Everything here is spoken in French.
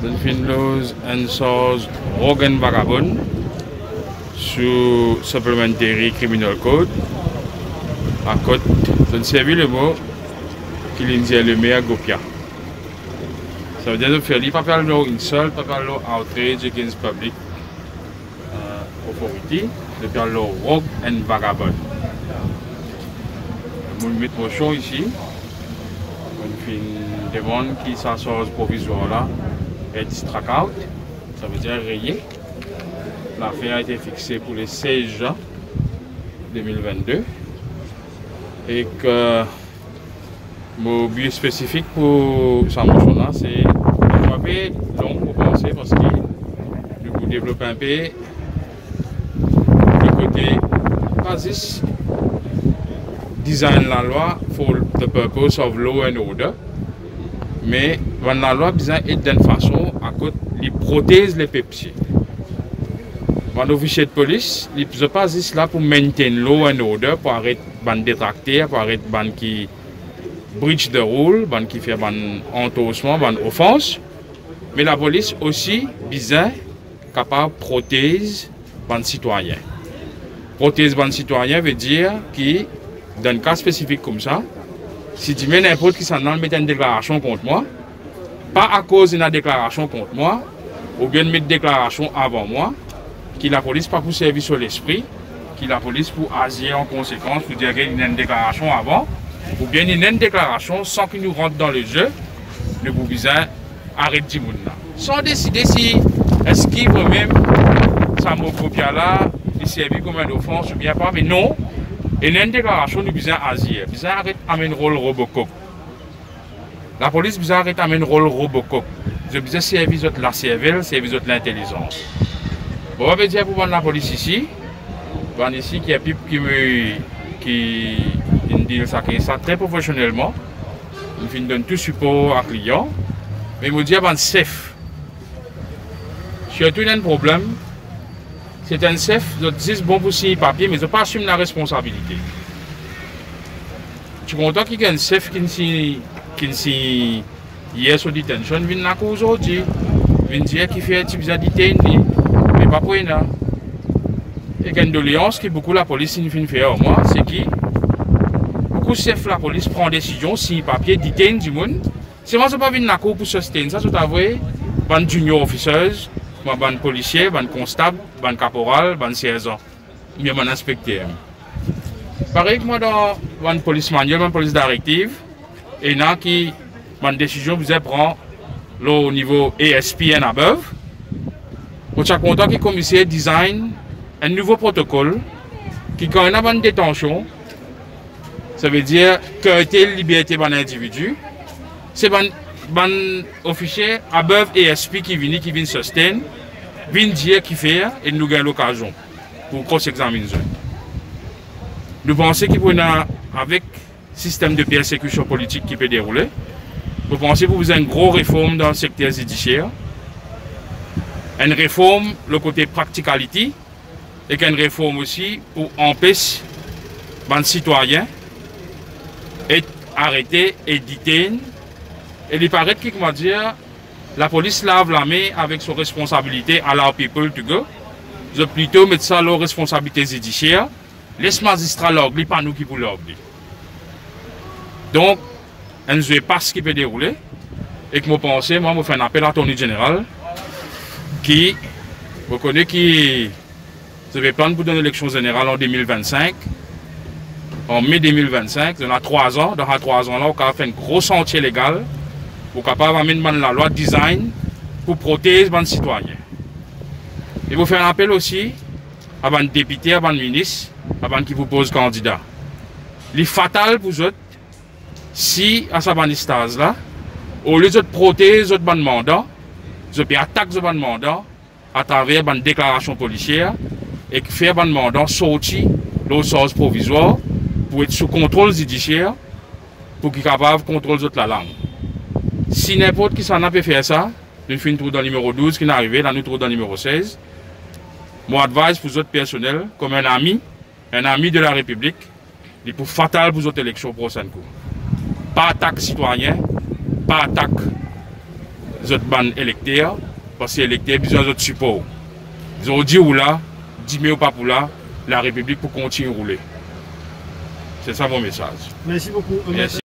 Nous faisons une chose Rogan Vagabond sur Supplementary Criminal Code. À côté, je ne sais le mot qu'il dit le meilleur Gopia. Ça veut dire que faire pas parler une seule, pas parler outrage against public authority, de parler rogue and vagabond. Je vais mettre mon show ici. On fait une demande qui s'associe provisoire là et strike out. Ça veut dire rayé. L'affaire a été fixée pour le 16 juin 2022. Et que mon but spécifique pour sa motion là, c'est un peu long pour penser parce que nous développons un peu le côté basis design la loi for the purpose of law and order. Mais la loi besoin est d'une façon à côté les protège les pépiciers. Un officier de police, il ne pas juste là pour maintenir law and order, pour arrêter les détracteurs, pour arrêter les qui breach the rule, les qui fait des entorsements, des offenses. Mais la police aussi besoin capable de protéger les citoyens. Protéger les citoyens veut dire que dans un cas spécifique comme ça, si tu mets n'importe qui s'en met une déclaration contre moi, pas à cause d'une déclaration contre moi, ou bien mettre une déclaration avant moi, que la police pas pour servir sur l'esprit, que la police pour agir en conséquence, pour dire qu'il y a une déclaration avant, ou bien il y a une déclaration sans qu'il nous rentre dans le jeu, nous pouvons besoin arrêter le monde là. Sans décider si est-ce qu'il peut même ça m'a copié là, il servir comme une offense ou bien pas, mais non, il y a une déclaration nous besoin agir, besoin arrêter un rôle Robocop. La police besoin arrêter un rôle Robocop. Je besoin servir la cervelle, servir l'intelligence. Bon, on va dire pour la police ici, ici qui est pipe qui dit ça très professionnellement, il donne tout support à client, mais il me dit avant safe. Surtout il y a un problème, c'est un safe, je dis bon pour signer papier, mais je ne pas assumer la responsabilité. Tu es content qu'il y ait un safe qui signe hier sur détention, il vient aujourd'hui, il dit qu'il fait un petit peu de détention. Mais pas pour ça. Et une doléance que beaucoup la police fait au moins, c'est que beaucoup de chefs la police prend décision, si papier, déteignent du monde. C'est moi qui ne pas venir pour soutenir ça, c'est vrai. Ban junior officers, ban policiers, ban constable, ban caporal, ban sergent, bien ban inspecteur. Pareil que moi dans ban police manuel, ban police directive, et il y a qui ban décision vous prend au niveau ASP and above. On est content que le commissaire design un nouveau protocole qui, quand on a une détention, ça veut dire que liberté de l'individu, c'est un officier above ASP qui vient soutenir, vient dire qui fait et nous gagne l'occasion pour cross-examiner. Nous pensons qu'il y a avec le système de persécution politique qui peut dérouler, nous pensons que vous avez une grosse réforme dans le secteur judiciaire. Une réforme, le côté practicality, et une réforme aussi pour empêcher les citoyens d'être arrêtés et détenus. Et il paraît que, comment dire, la police lave la main avec son responsabilité à la people to go. Je plutôt mettre ça à leur responsabilité judiciaire. Laisse magistrat l'orgli, pas nous qui pour l'orgli. Donc, on ne sait pas ce qui peut dérouler. Et que moi, je fais un appel à l'attorney général. Qui reconnaît qu'il avait plan pour une élection générale en 2025, en mai 2025, dans 3 ans. Dans 3 ans, là, on a fait un gros sentier légal pour capable d'amener la loi design pour protéger les citoyens. Et vous faire un appel aussi à les députés, à les ministres, avant qui vous posent candidat. Il est fatal pour eux si, à ce stade-là, au lieu de protéger les mandats, je peux attaquer ce mandat à travers une déclaration policière et faire un mandat sorti de source provisoire pour être sous contrôle judiciaire pour qu'il soit capable de contrôler la langue. Si n'importe qui s'en a fait faire ça, nous finissons dans le numéro 12 qui est arrivé, là nous trouvons dans le numéro 16. Mon advice pour les autres personnels, comme un ami de la République, il est pour fatal pour les autres élections prochaines. Pas attaque citoyen, pas attaque autres ban électeurs, parce que les électeurs ont besoin d'autres supports. Ils ont dit ou là, 10 000 pas pour là, la République pour continuer à rouler. C'est ça mon message. Merci beaucoup. Merci.